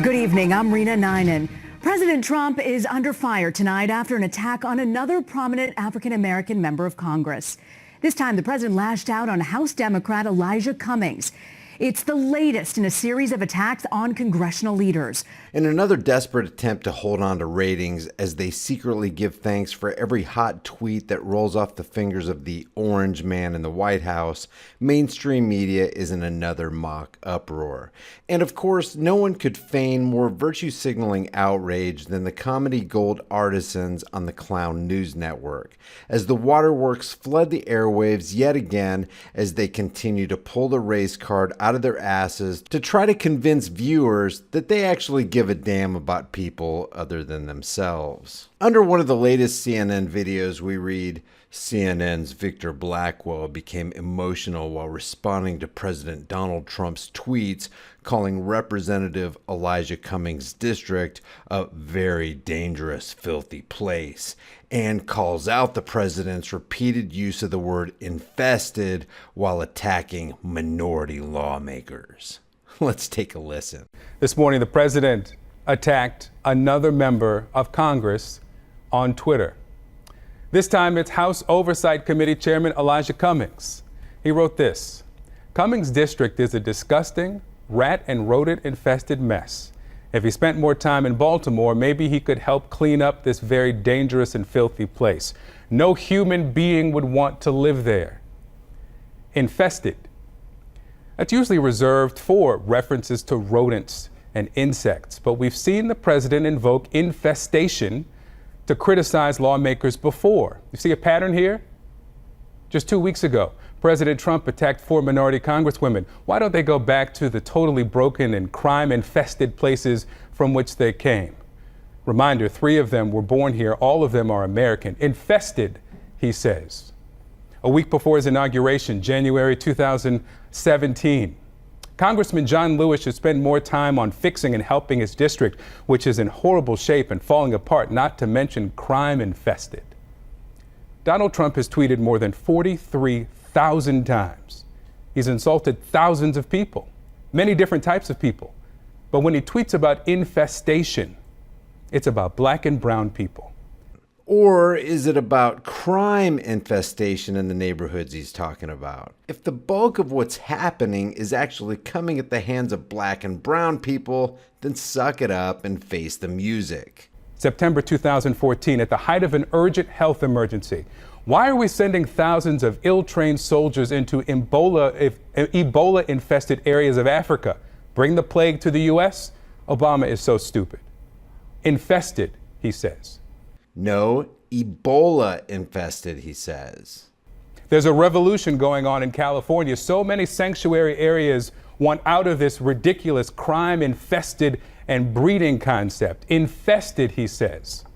Good evening. I'm Rena Ninan. President Trump is under fire tonight after an attack on another prominent African-American member of Congress. This time, the president lashed out on House Democrat Elijah Cummings. It's the latest in a series of attacks on congressional leaders. In another desperate attempt to hold on to ratings as they secretly give thanks for every hot tweet that rolls off the fingers of the orange man in the White House, mainstream media is in another mock uproar. And of course, no one could feign more virtue-signaling outrage than the comedy gold artisans on the Clown News Network, as the waterworks flood the airwaves yet again as they continue to pull the race card out of their asses to try to convince viewers that they actually give a damn about people other than themselves. Under one of the latest CNN videos, we read, CNN's Victor Blackwell became emotional while responding to President Donald Trump's tweets calling Representative Elijah Cummings' district a very dangerous, filthy place, and calls out the president's repeated use of the word infested while attacking minority lawmakers. Let's take a listen. This morning, the president attacked another member of Congress on Twitter. This time, it's House Oversight Committee Chairman Elijah Cummings. He wrote this: Cummings' district is a disgusting, rat and rodent-infested mess. If he spent more time in Baltimore, maybe he could help clean up this very dangerous and filthy place. No human being would want to live there. Infested. That's usually reserved for references to rodents and insects, but we've seen the president invoke infestation to criticize lawmakers before. You see a pattern here? Just 2 weeks ago, President Trump attacked 4 minority congresswomen. Why don't they go back to the totally broken and crime-infested places from which they came? Reminder, 3 of them were born here. All of them are American. Infested, he says. A week before his inauguration, January 2017, Congressman John Lewis should spend more time on fixing and helping his district, which is in horrible shape and falling apart, not to mention crime-infested. Donald Trump has tweeted more than 43,000 times. He's insulted thousands of people, many different types of people. But when he tweets about infestation, it's about black and brown people. Or is it about crime infestation in the neighborhoods he's talking about? If the bulk of what's happening is actually coming at the hands of black and brown people, then suck it up and face the music. September 2014, at the height of an urgent health emergency, why are we sending thousands of ill-trained soldiers into Ebola-infested areas of Africa? Bring the plague to the U.S.? Obama is so stupid. Infested, he says. No, Ebola infested, he says. There's a revolution going on in California. So many sanctuary areas want out of this ridiculous crime-infested and breeding concept. Infested, he says.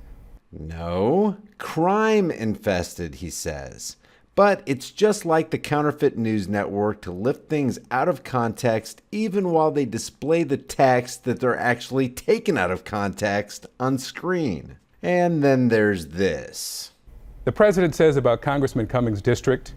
No, crime infested, he says. But it's just like the counterfeit news network to lift things out of context even while they display the text that they're actually taken out of context on screen. And then there's this. The president says about Congressman Cummings' district,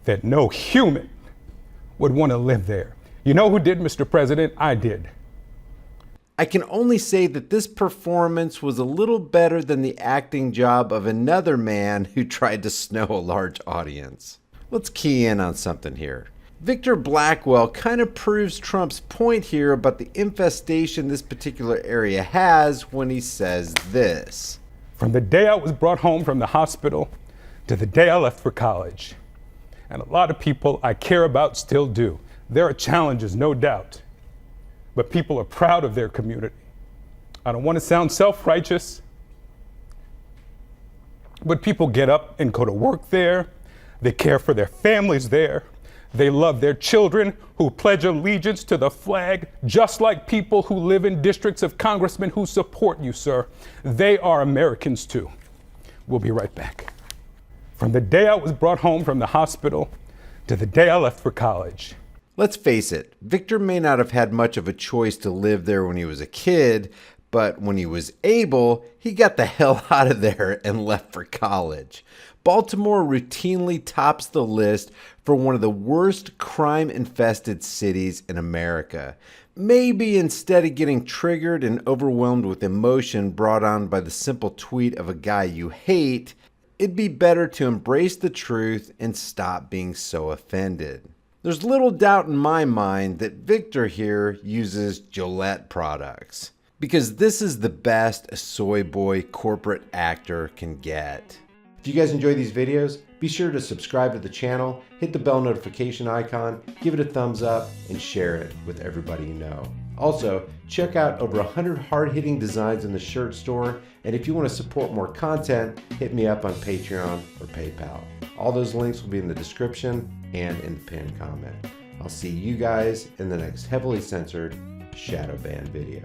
that no human would want to live there. You know who did, Mr. President? I did. I can only say that this performance was a little better than the acting job of another man who tried to snow a large audience. Let's key in on something here. Victor Blackwell kind of proves Trump's point here about the infestation this particular area has when he says this. From the day I was brought home from the hospital to the day I left for college, and a lot of people I care about still do. There are challenges, no doubt, but people are proud of their community. I don't want to sound self-righteous, but people get up and go to work there. They care for their families there. They love their children who pledge allegiance to the flag, just like people who live in districts of congressmen who support you, sir. They are Americans too. We'll be right back. From the day I was brought home from the hospital to the day I left for college. Let's face it, Victor may not have had much of a choice to live there when he was a kid, But when he was able, he got the hell out of there and left for college. Baltimore routinely tops the list for one of the worst crime-infested cities in America. Maybe instead of getting triggered and overwhelmed with emotion brought on by the simple tweet of a guy you hate, it'd be better to embrace the truth and stop being so offended. There's little doubt in my mind that Victor here uses Gillette products, because this is the best a soy boy corporate actor can get. If you guys enjoy these videos, be sure to subscribe to the channel, hit the bell notification icon, give it a thumbs up, and share it with everybody you know. Also, check out over 100 hard-hitting designs in the shirt store, and if you want to support more content, hit me up on Patreon or PayPal. All those links will be in the description and in the pinned comment. I'll see you guys in the next heavily censored shadow ban video.